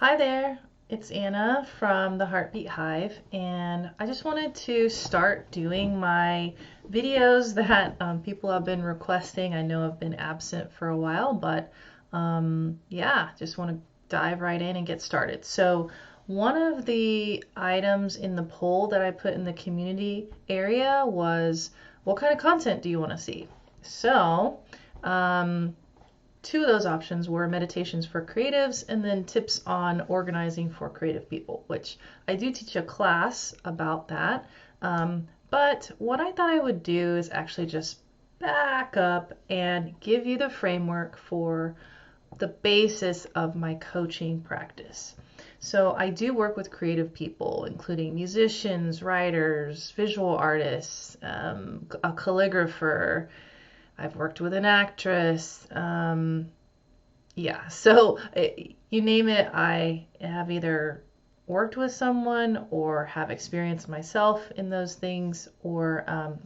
Hi there, it's Anna from the Heartbeathive, and I just wanted to start doing my videos that people have been requesting. I know I've been absent for a while, but yeah, just want to dive right in and get started. So one of the items in the poll that I put in the community area was, what kind of content do you want to see? So two of those options were meditations for creatives and then tips on organizing for creative people, which I do teach a class about that. But what I thought I would do is actually just back up and give you the framework for the basis of my coaching practice. So I do work with creative people, including musicians, writers, visual artists, a calligrapher. I've worked with an actress. Yeah, so you name it, I have either worked with someone or have experienced myself in those things, or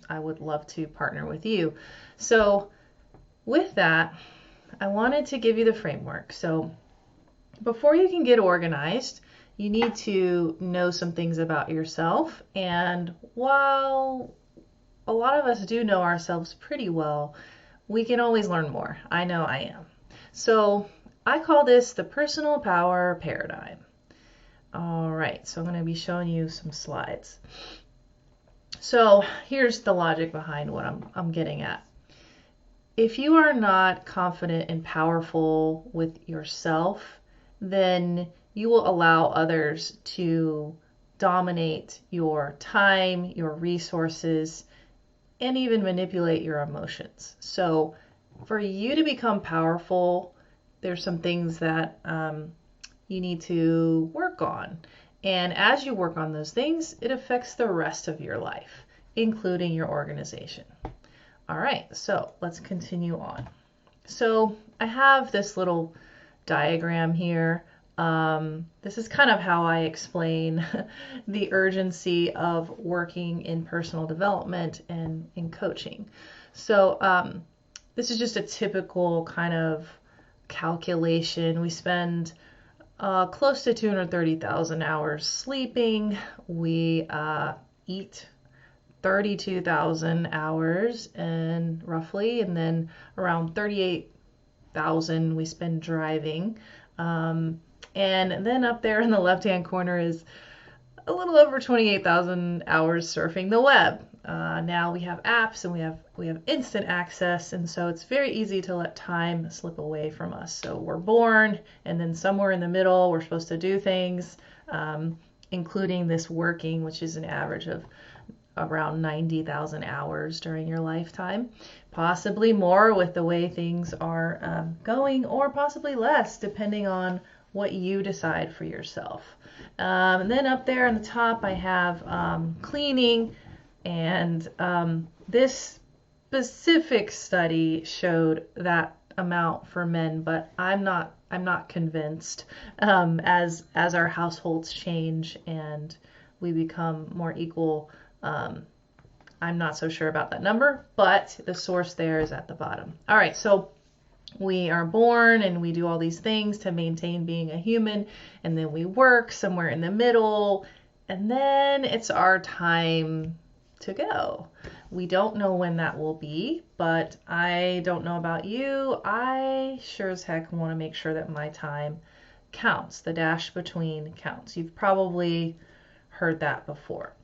I would love to partner with you. So with that, I wanted to give you the framework. So before you can get organized, you need to know some things about yourself. And while a lot of us do know ourselves pretty well, we can always learn more. I know I am. So I call this the personal power paradigm. All right, so I'm going to be showing you some slides. So here's the logic behind what I'm getting at. If you are not confident and powerful with yourself, then you will allow others to dominate your time, your resources, and even manipulate your emotions. So for you to become powerful, there's some things that you need to work on. And as you work on those things, it affects the rest of your life, including your organization. All right, so let's continue on. So I have this little diagram here. This is kind of how I explain the urgency of working in personal development and in coaching. So this is just a typical kind of calculation. We spend close to 230,000 hours sleeping. We eat 32,000 hours and roughly, and then around 38,000 we spend driving. And then up there in the left-hand corner is a little over 28,000 hours surfing the web. Now we have apps and we have instant access, and so it's very easy to let time slip away from us. So we're born, and then somewhere in the middle we're supposed to do things, including this working, which is an average of around 90,000 hours during your lifetime, possibly more with the way things are going, or possibly less depending on what you decide for yourself. And then up there on the top I have cleaning, and this specific study showed that amount for men, but I'm not convinced. As our households change and we become more equal, I'm not so sure about that number, but the source there is at the bottom. All right, so we are born and we do all these things to maintain being a human, and then we work somewhere in the middle, and then it's our time to go. We don't know when that will be, but I don't know about you. I sure as heck want to make sure that my time counts. The dash between counts. You've probably heard that before.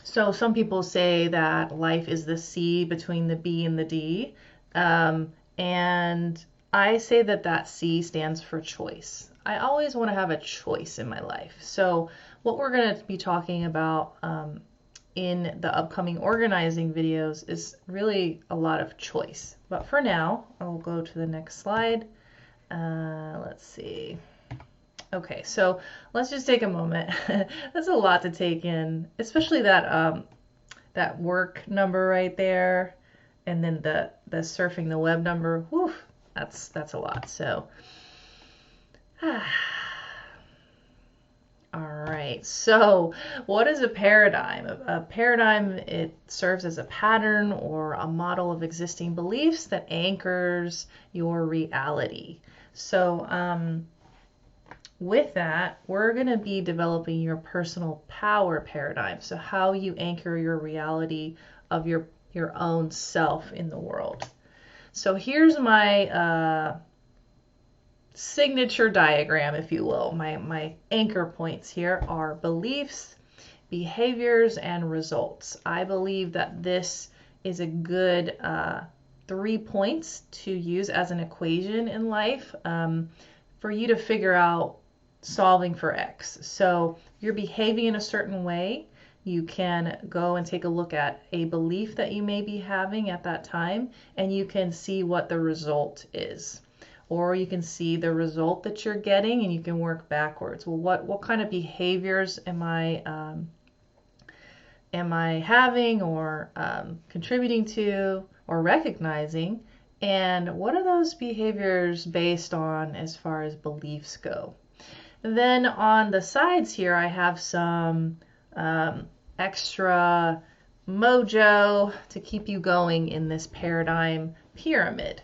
So some people say that life is the C between the B and the D. And I say that that C stands for choice. I always want to have a choice in my life. So what we're going to be talking about in the upcoming organizing videos is really a lot of choice. But for now, I'll go to the next slide. Let's see. Okay, so let's just take a moment. That's a lot to take in, especially that that work number right there, and then the surfing the web number. Whew, that's a lot. So, all right. So, what is a paradigm? A paradigm, it serves as a pattern or a model of existing beliefs that anchors your reality. So, with that, we're going to be developing your personal power paradigm. So how you anchor your reality of your own self in the world. So here's my signature diagram, if you will. My anchor points here are beliefs, behaviors, and results. I believe that this is a good 3 points to use as an equation in life for you to figure out solving for X. So you're behaving in a certain way. You can go and take a look at a belief that you may be having at that time, and you can see what the result is. Or you can see the result that you're getting, and you can work backwards. Well, what kind of behaviors am I having, or contributing to, or recognizing? And what are those behaviors based on as far as beliefs go? Then on the sides here, I have some extra mojo to keep you going in this paradigm pyramid.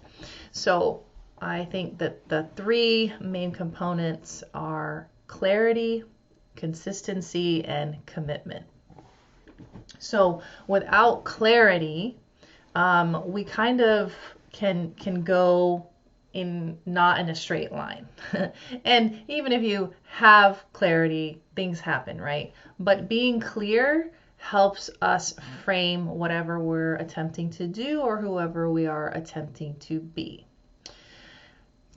So I think that the 3 main components are clarity, consistency, and commitment. So without clarity, we kind of can go not in a straight line. And even if you have clarity, things happen, right? But being clear helps us frame whatever we're attempting to do or whoever we are attempting to be.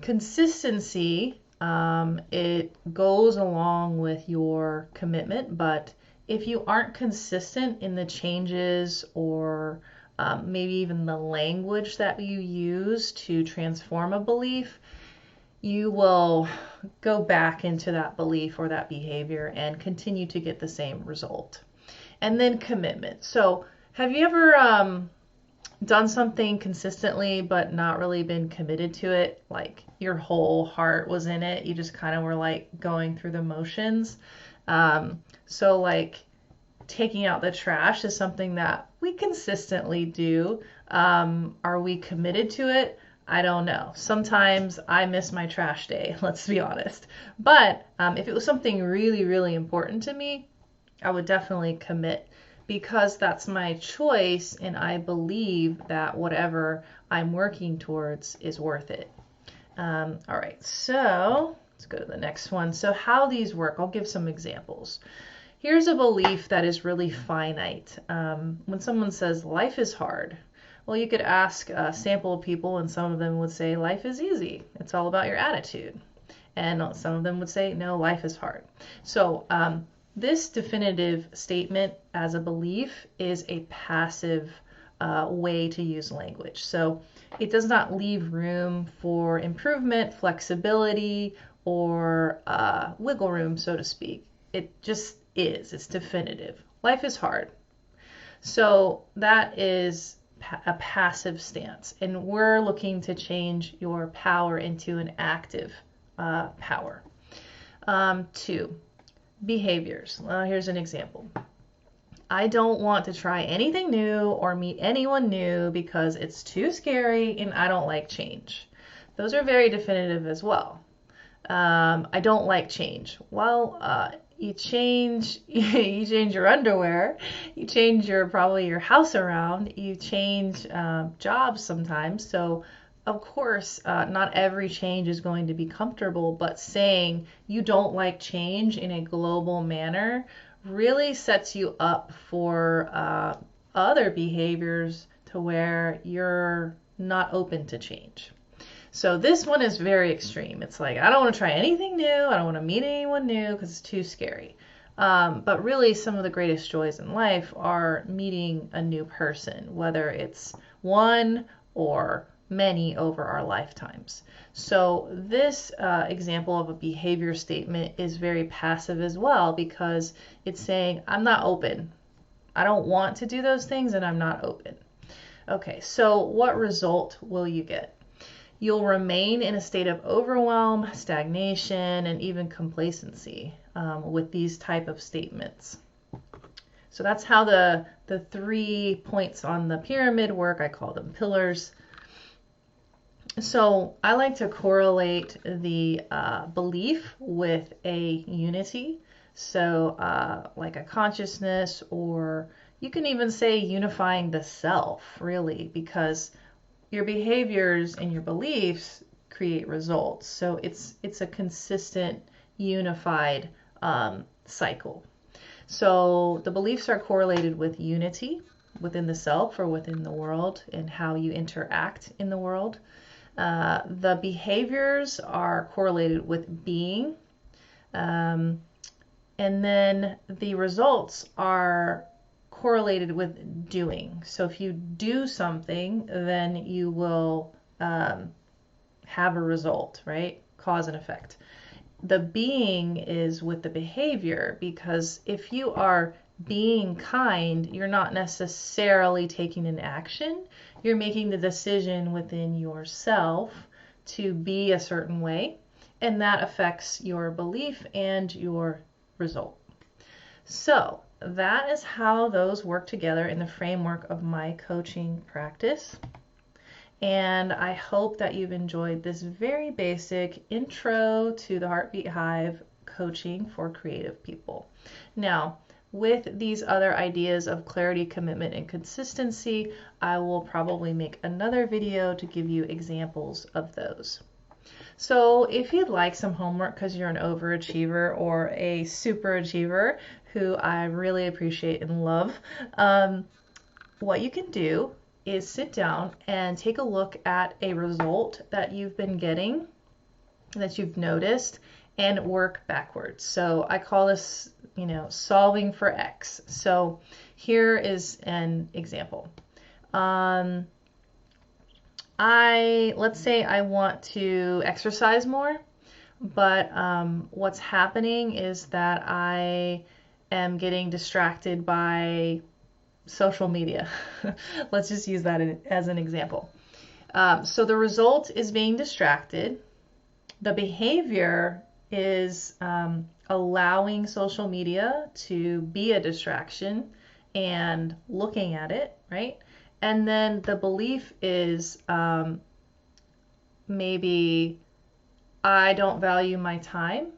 Consistency, it goes along with your commitment, but if you aren't consistent in the changes or maybe even the language that you use to transform a belief, you will go back into that belief or that behavior and continue to get the same result. And then commitment. So have you ever done something consistently but not really been committed to it? Like your whole heart was in it, you just kind of were like going through the motions. So like taking out the trash is something that we consistently do. Are we committed to it? I don't know. Sometimes I miss my trash day, let's be honest. But if it was something really, really important to me, I would definitely commit, because that's my choice and I believe that whatever I'm working towards is worth it. All right, so let's go to the next one. So how these work, I'll give some examples. Here's a belief that is really finite. When someone says life is hard, well, you could ask a sample of people and some of them would say life is easy. It's all about your attitude. And some of them would say, no, life is hard. So this definitive statement as a belief is a passive way to use language. So it does not leave room for improvement, flexibility, or wiggle room, so to speak. It just is. It's definitive. Life is hard. So that is a passive stance, and we're looking to change your power into an active power. 2, behaviors. Here's an example. I don't want to try anything new or meet anyone new because it's too scary and I don't like change. Those are very definitive as well. I don't like change. Well, you change your underwear, you change probably your house around, you change jobs sometimes. So of course, not every change is going to be comfortable, but saying you don't like change in a global manner really sets you up for other behaviors to where you're not open to change. So this one is very extreme. It's like, I don't want to try anything new. I don't want to meet anyone new because it's too scary. But really, some of the greatest joys in life are meeting a new person, whether it's one or many over our lifetimes. So this example of a behavior statement is very passive as well, because it's saying, I'm not open. I don't want to do those things and I'm not open. Okay, so what result will you get? You'll remain in a state of overwhelm, stagnation, and even complacency with these type of statements. So that's how the 3 points on the pyramid work. I call them pillars. So I like to correlate the belief with a unity. So like a consciousness, or you can even say unifying the self, really, because your behaviors and your beliefs create results. So it's a consistent, unified cycle. So the beliefs are correlated with unity within the self or within the world and how you interact in the world. The behaviors are correlated with being. And then the results are correlated with doing. So if you do something, then you will have a result, right? Cause and effect. The being is with the behavior, because if you are being kind, you're not necessarily taking an action. You're making the decision within yourself to be a certain way, and that affects your belief and your result. So that is how those work together in the framework of my coaching practice. And I hope that you've enjoyed this very basic intro to the Heartbeat Hive coaching for creative people. Now, with these other ideas of clarity, commitment, and consistency, I will probably make another video to give you examples of those. So if you'd like some homework because you're an overachiever or a super achiever, who I really appreciate and love, what you can do is sit down and take a look at a result that you've been getting, that you've noticed, and work backwards. So I call this, solving for X. So here is an example. Let's say I want to exercise more, but what's happening is that I am getting distracted by social media. Let's just use that as an example. So the result is being distracted. The behavior is allowing social media to be a distraction and looking at it, right? And then the belief is maybe I don't value my time,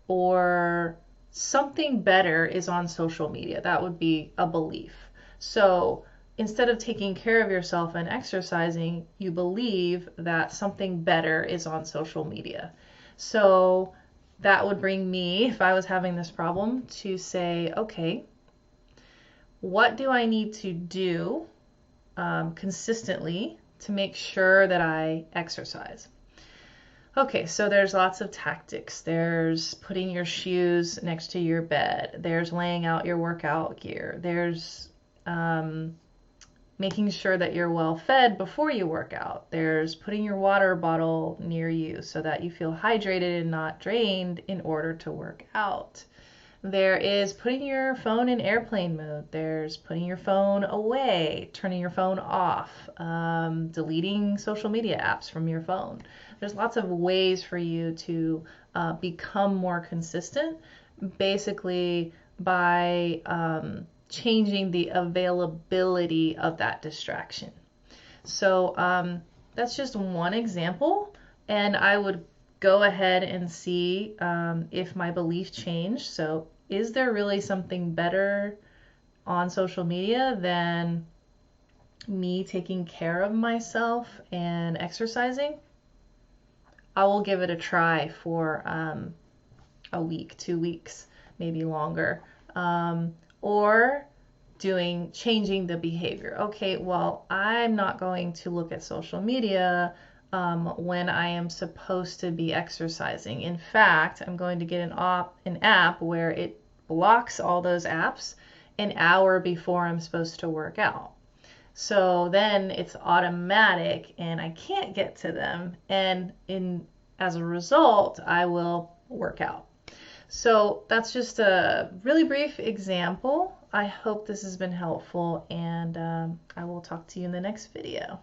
or something better is on social media. That would be a belief. So instead of taking care of yourself and exercising, you believe that something better is on social media. So that would bring me, if I was having this problem, to say, okay, what do I need to do consistently to make sure that I exercise? Okay, so there's lots of tactics. There's putting your shoes next to your bed. There's laying out your workout gear. There's making sure that you're well fed before you work out. There's putting your water bottle near you so that you feel hydrated and not drained in order to work out. There is putting your phone in airplane mode. There's putting your phone away, turning your phone off, deleting social media apps from your phone. There's lots of ways for you to become more consistent, basically by changing the availability of that distraction. So that's just one example, and I would go ahead and see if my belief changed. So is there really something better on social media than me taking care of myself and exercising? I will give it a try for a week, 2 weeks, maybe longer. Or changing the behavior. Okay, well, I'm not going to look at social media when I am supposed to be exercising. In fact, I'm going to get an app where it blocks all those apps an hour before I'm supposed to work out. So then it's automatic and I can't get to them, and as a result, I will work out. So that's just a really brief example. I hope this has been helpful, and I will talk to you in the next video.